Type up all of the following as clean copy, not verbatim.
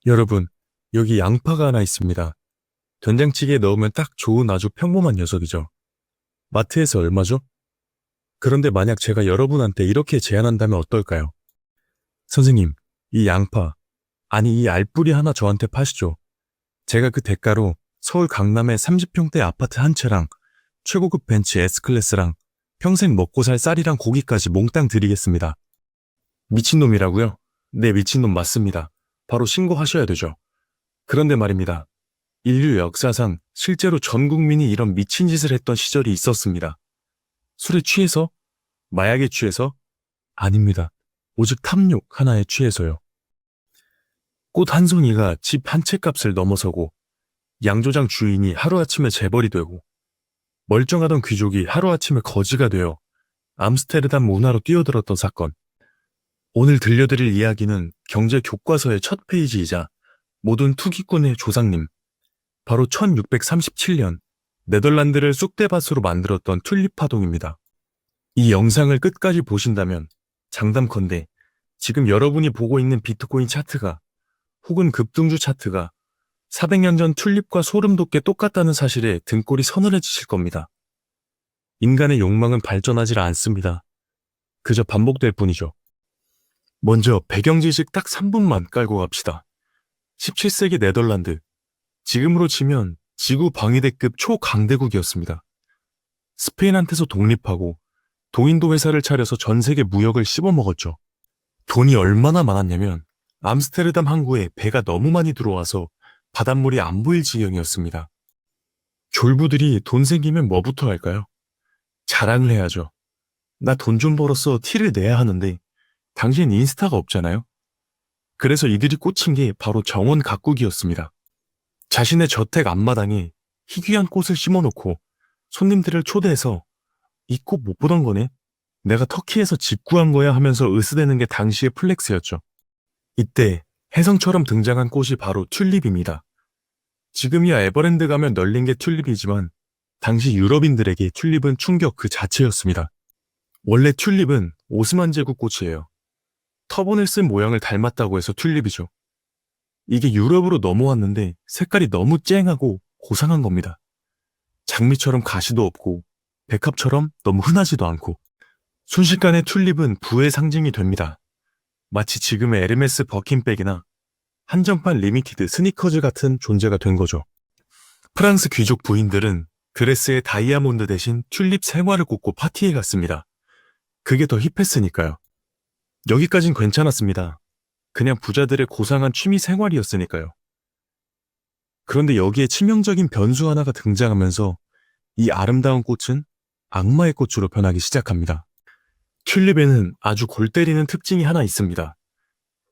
여러분, 여기 양파가 하나 있습니다. 된장찌개에 넣으면 딱 좋은 아주 평범한 녀석이죠. 마트에서 얼마죠? 그런데 만약 제가 여러분한테 이렇게 제안한다면 어떨까요? 선생님, 이 양파, 아니 이 알뿌리 하나 저한테 파시죠. 제가 그 대가로 서울 강남에 30평대 아파트 한 채랑 최고급 벤츠 S클래스랑 평생 먹고 살 쌀이랑 고기까지 몽땅 드리겠습니다. 미친놈이라고요? 네, 미친놈 맞습니다. 바로 신고하셔야 되죠. 그런데 말입니다. 인류 역사상 실제로 전 국민이 이런 미친 짓을 했던 시절이 있었습니다. 술에 취해서? 마약에 취해서? 아닙니다. 오직 탐욕 하나에 취해서요. 꽃 한 송이가 집 한 채 값을 넘어서고 양조장 주인이 하루아침에 재벌이 되고 멀쩡하던 귀족이 하루아침에 거지가 되어 암스테르담 문화로 뛰어들었던 사건. 오늘 들려드릴 이야기는 경제 교과서의 첫 페이지이자 모든 투기꾼의 조상님, 바로 1637년 네덜란드를 쑥대밭으로 만들었던 튤립 파동입니다. 이 영상을 끝까지 보신다면 장담컨대 지금 여러분이 보고 있는 비트코인 차트가 혹은 급등주 차트가 400년 전 튤립과 소름 돋게 똑같다는 사실에 등골이 서늘해지실 겁니다. 인간의 욕망은 발전하지 않습니다. 그저 반복될 뿐이죠. 먼저 배경 지식 딱 3분만 깔고 갑시다. 17세기 네덜란드, 지금으로 치면 지구 방위대급 초강대국이었습니다. 스페인한테서 독립하고 동인도 회사를 차려서 전 세계 무역을 씹어먹었죠. 돈이 얼마나 많았냐면 암스테르담 항구에 배가 너무 많이 들어와서 바닷물이 안 보일 지경이었습니다. 졸부들이 돈 생기면 뭐부터 할까요? 자랑을 해야죠. 나 돈 좀 벌었어 티를 내야 하는데 당신 인스타가 없잖아요. 그래서 이들이 꽂힌 게 바로 정원 가꾸기였습니다. 자신의 저택 앞마당에 희귀한 꽃을 심어놓고 손님들을 초대해서 이 꽃 못 보던 거네? 내가 터키에서 집 구한 거야 하면서 으스대는 게 당시의 플렉스였죠. 이때 혜성처럼 등장한 꽃이 바로 튤립입니다. 지금이야 에버랜드 가면 널린 게 튤립이지만 당시 유럽인들에게 튤립은 충격 그 자체였습니다. 원래 튤립은 오스만 제국 꽃이에요. 터번을 쓴 모양을 닮았다고 해서 튤립이죠. 이게 유럽으로 넘어왔는데 색깔이 너무 쨍하고 고상한 겁니다. 장미처럼 가시도 없고 백합처럼 너무 흔하지도 않고 순식간에 튤립은 부의 상징이 됩니다. 마치 지금의 에르메스 버킨백이나 한정판 리미티드 스니커즈 같은 존재가 된 거죠. 프랑스 귀족 부인들은 드레스에 다이아몬드 대신 튤립 생화를 꽂고 파티에 갔습니다. 그게 더 힙했으니까요. 여기까진 괜찮았습니다. 그냥 부자들의 고상한 취미 생활이었으니까요. 그런데 여기에 치명적인 변수 하나가 등장하면서 이 아름다운 꽃은 악마의 꽃으로 변하기 시작합니다. 튤립에는 아주 골 때리는 특징이 하나 있습니다.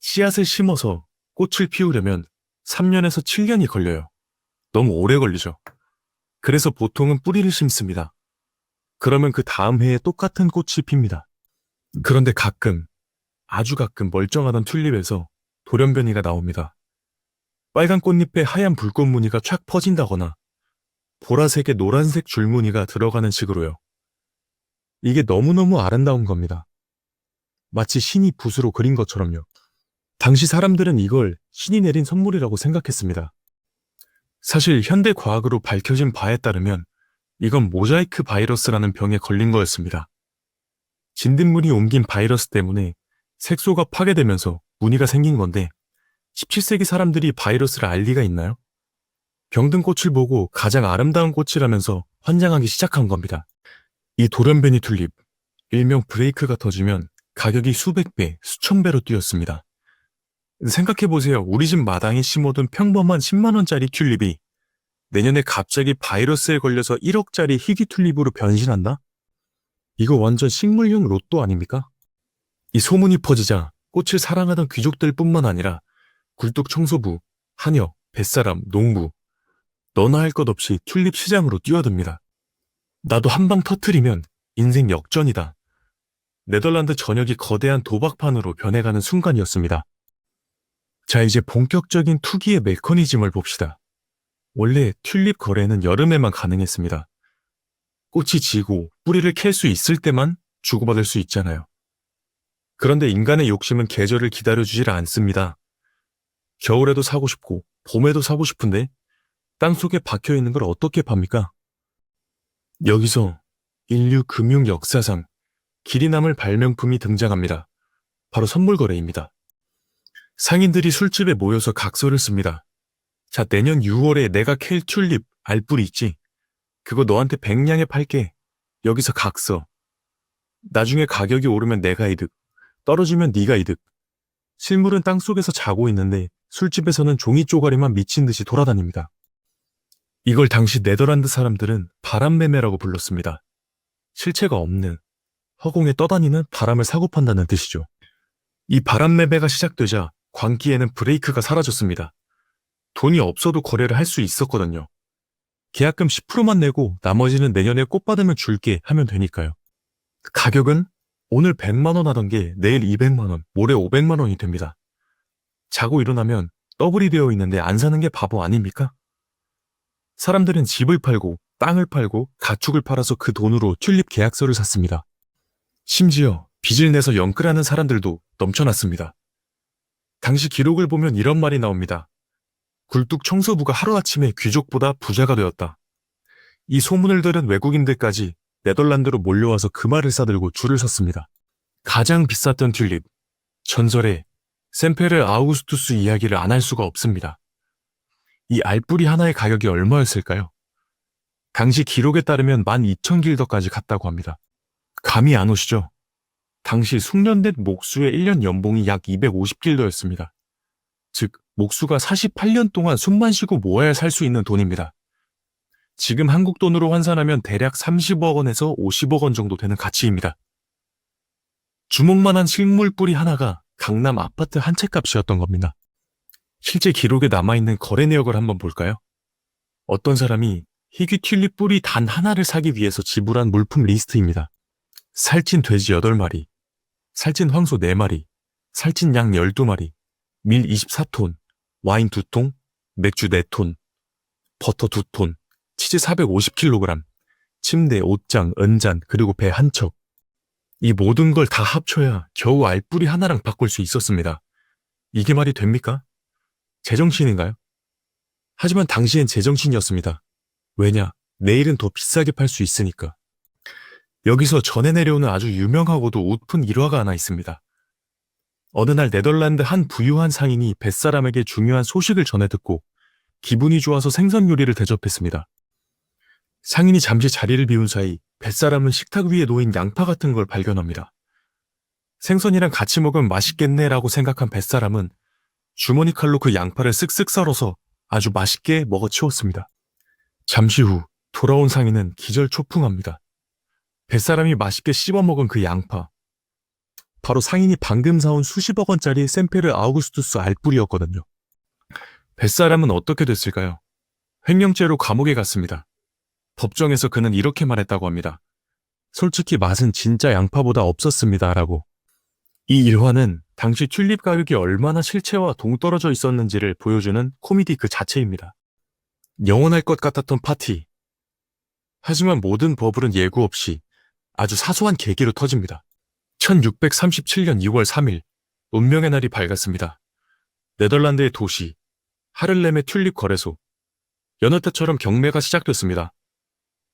씨앗을 심어서 꽃을 피우려면 3년에서 7년이 걸려요. 너무 오래 걸리죠. 그래서 보통은 뿌리를 심습니다. 그러면 그 다음 해에 똑같은 꽃이 핍니다. 그런데 가끔, 아주 가끔 멀쩡하던 튤립에서 돌연변이가 나옵니다. 빨간 꽃잎에 하얀 불꽃 무늬가 촥 퍼진다거나 보라색에 노란색 줄무늬가 들어가는 식으로요. 이게 너무너무 아름다운 겁니다. 마치 신이 붓으로 그린 것처럼요. 당시 사람들은 이걸 신이 내린 선물이라고 생각했습니다. 사실 현대 과학으로 밝혀진 바에 따르면 이건 모자이크 바이러스라는 병에 걸린 거였습니다. 진딧물이 옮긴 바이러스 때문에 색소가 파괴되면서 무늬가 생긴 건데 17세기 사람들이 바이러스를 알 리가 있나요? 병든 꽃을 보고 가장 아름다운 꽃이라면서 환장하기 시작한 겁니다. 이 돌연변이 튤립, 일명 브레이크가 터지면 가격이 수백 배, 수천 배로 뛰었습니다. 생각해보세요. 우리 집 마당에 심어둔 평범한 10만원짜리 튤립이 내년에 갑자기 바이러스에 걸려서 1억짜리 희귀 튤립으로 변신한다? 이거 완전 식물용 로또 아닙니까? 이 소문이 퍼지자 꽃을 사랑하던 귀족들 뿐만 아니라 굴뚝 청소부, 하녀, 뱃사람, 농부 너나 할 것 없이 튤립 시장으로 뛰어듭니다. 나도 한 방 터트리면 인생 역전이다. 네덜란드 전역이 거대한 도박판으로 변해가는 순간이었습니다. 자, 이제 본격적인 투기의 메커니즘을 봅시다. 원래 튤립 거래는 여름에만 가능했습니다. 꽃이 지고 뿌리를 캘 수 있을 때만 주고받을 수 있잖아요. 그런데 인간의 욕심은 계절을 기다려주질 않습니다. 겨울에도 사고 싶고 봄에도 사고 싶은데 땅속에 박혀있는 걸 어떻게 팝니까? 여기서 인류 금융 역사상 길이 남을 발명품이 등장합니다. 바로 선물거래입니다. 상인들이 술집에 모여서 각서를 씁니다. 자, 내년 6월에 내가 캘 튤립 알뿌리 있지? 그거 너한테 100냥에 팔게. 여기서 각서. 나중에 가격이 오르면 내가 이득, 떨어지면 네가 이득. 실물은 땅속에서 자고 있는데 술집에서는 종이 쪼가리만 미친 듯이 돌아다닙니다. 이걸 당시 네덜란드 사람들은 바람매매라고 불렀습니다. 실체가 없는, 허공에 떠다니는 바람을 사고 판다는 뜻이죠. 이 바람매매가 시작되자 광기에는 브레이크가 사라졌습니다. 돈이 없어도 거래를 할 수 있었거든요. 계약금 10%만 내고 나머지는 내년에 꽃 받으면 줄게 하면 되니까요. 가격은 오늘 100만 원 하던 게 내일 200만 원, 모레 500만 원이 됩니다. 자고 일어나면 더블이 되어 있는데 안 사는 게 바보 아닙니까? 사람들은 집을 팔고 땅을 팔고 가축을 팔아서 그 돈으로 튤립 계약서를 샀습니다. 심지어 빚을 내서 영끌하는 사람들도 넘쳐났습니다. 당시 기록을 보면 이런 말이 나옵니다. 굴뚝 청소부가 하루아침에 귀족보다 부자가 되었다. 이 소문을 들은 외국인들까지 네덜란드로 몰려와서 그 말을 싸들고 줄을 섰습니다. 가장 비쌌던 튤립, 전설의 샘페르 아우구스투스 이야기를 안 할 수가 없습니다. 이 알뿌리 하나의 가격이 얼마였을까요? 당시 기록에 따르면 12,000길더까지 갔다고 합니다. 감이 안 오시죠? 당시 숙련된 목수의 1년 연봉이 약 250길더였습니다. 즉, 목수가 48년 동안 숨만 쉬고 모아야 살 수 있는 돈입니다. 지금 한국 돈으로 환산하면 대략 30억 원에서 50억 원 정도 되는 가치입니다. 주먹만한 식물 뿌리 하나가 강남 아파트 한 채 값이었던 겁니다. 실제 기록에 남아있는 거래 내역을 한번 볼까요? 어떤 사람이 희귀 튤립 뿌리 단 하나를 사기 위해서 지불한 물품 리스트입니다. 살찐 돼지 8마리, 살찐 황소 4마리, 살찐 양 12마리, 밀 24톤, 와인 2통, 맥주 4톤, 버터 2톤, 치즈 450kg, 침대, 옷장, 은잔, 그리고 배 한 척. 이 모든 걸 다 합쳐야 겨우 알뿌리 하나랑 바꿀 수 있었습니다. 이게 말이 됩니까? 제정신인가요? 하지만 당시엔 제정신이었습니다. 왜냐? 내일은 더 비싸게 팔 수 있으니까. 여기서 전해 내려오는 아주 유명하고도 웃픈 일화가 하나 있습니다. 어느 날 네덜란드 한 부유한 상인이 뱃사람에게 중요한 소식을 전해 듣고 기분이 좋아서 생선 요리를 대접했습니다. 상인이 잠시 자리를 비운 사이 뱃사람은 식탁 위에 놓인 양파 같은 걸 발견합니다. 생선이랑 같이 먹으면 맛있겠네라고 생각한 뱃사람은 주머니 칼로 그 양파를 쓱쓱 썰어서 아주 맛있게 먹어치웠습니다. 잠시 후 돌아온 상인은 기절초풍합니다. 뱃사람이 맛있게 씹어먹은 그 양파, 바로 상인이 방금 사온 수십억 원짜리 샘페르 아우구스투스 알뿌리였거든요. 뱃사람은 어떻게 됐을까요? 횡령죄로 감옥에 갔습니다. 법정에서 그는 이렇게 말했다고 합니다. 솔직히 맛은 진짜 양파보다 없었습니다. 라고. 이 일화는 당시 튤립 가격이 얼마나 실체와 동떨어져 있었는지를 보여주는 코미디 그 자체입니다. 영원할 것 같았던 파티. 하지만 모든 버블은 예고 없이 아주 사소한 계기로 터집니다. 1637년 2월 3일, 운명의 날이 밝았습니다. 네덜란드의 도시, 하를렘의 튤립 거래소. 여느 때처럼 경매가 시작됐습니다.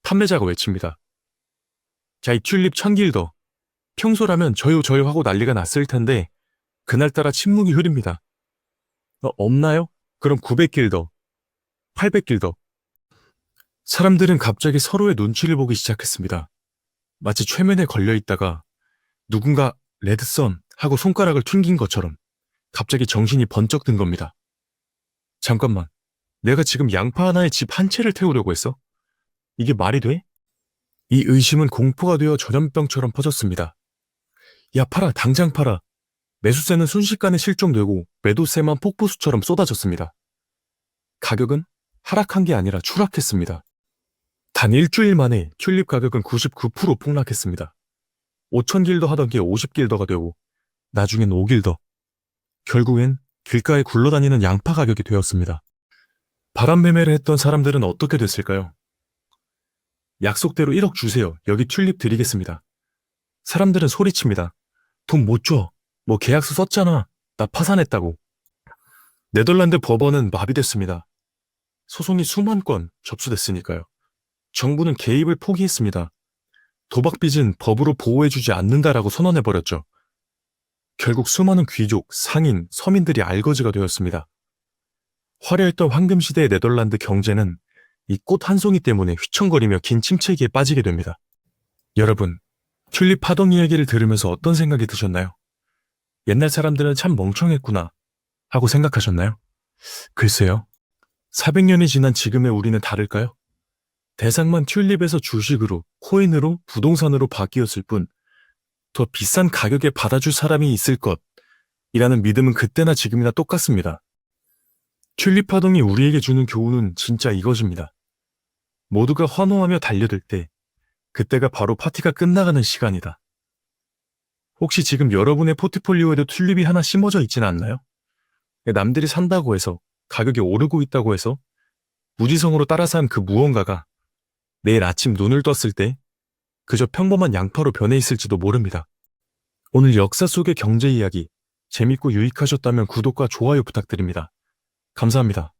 판매자가 외칩니다. 자, 이 튤립 1000길더. 평소라면 저요 하고 난리가 났을 텐데 그날따라 침묵이 흐릅니다. 없나요? 그럼 900길더, 800길더. 사람들은 갑자기 서로의 눈치를 보기 시작했습니다. 마치 최면에 걸려있다가 누군가 레드선 하고 손가락을 튕긴 것처럼 갑자기 정신이 번쩍 든 겁니다. 잠깐만, 내가 지금 양파 하나에 집 한 채를 태우려고 했어? 이게 말이 돼? 이 의심은 공포가 되어 전염병처럼 퍼졌습니다. 야, 팔아, 당장 팔아. 매수세는 순식간에 실종되고 매도세만 폭포수처럼 쏟아졌습니다. 가격은 하락한 게 아니라 추락했습니다. 단 일주일 만에 튤립 가격은 99% 폭락했습니다. 5,000길더 하던 게 50길더가 되고 나중엔 5길더. 결국엔 길가에 굴러다니는 양파 가격이 되었습니다. 바람매매를 했던 사람들은 어떻게 됐을까요? 약속대로 1억 주세요. 여기 튤립 드리겠습니다. 사람들은 소리칩니다. 돈 못 줘. 뭐 계약서 썼잖아. 나 파산했다고. 네덜란드 법원은 마비됐습니다. 소송이 수만 건 접수됐으니까요. 정부는 개입을 포기했습니다. 도박빚은 법으로 보호해주지 않는다라고 선언해버렸죠. 결국 수많은 귀족, 상인, 서민들이 알거지가 되었습니다. 화려했던 황금시대의 네덜란드 경제는 이 꽃 한 송이 때문에 휘청거리며 긴 침체기에 빠지게 됩니다. 여러분, 튤립 파동 이야기를 들으면서 어떤 생각이 드셨나요? 옛날 사람들은 참 멍청했구나 하고 생각하셨나요? 글쎄요. 400년이 지난 지금의 우리는 다를까요? 대상만 튤립에서 주식으로, 코인으로, 부동산으로 바뀌었을 뿐, 더 비싼 가격에 받아줄 사람이 있을 것이라는 믿음은 그때나 지금이나 똑같습니다. 튤립 파동이 우리에게 주는 교훈은 진짜 이것입니다. 모두가 환호하며 달려들 때, 그때가 바로 파티가 끝나가는 시간이다. 혹시 지금 여러분의 포트폴리오에도 튤립이 하나 심어져 있지는 않나요? 남들이 산다고 해서, 가격이 오르고 있다고 해서, 무지성으로 따라 산 그 무언가가 내일 아침 눈을 떴을 때 그저 평범한 양파로 변해 있을지도 모릅니다. 오늘 역사 속의 경제 이야기 재밌고 유익하셨다면 구독과 좋아요 부탁드립니다. 감사합니다.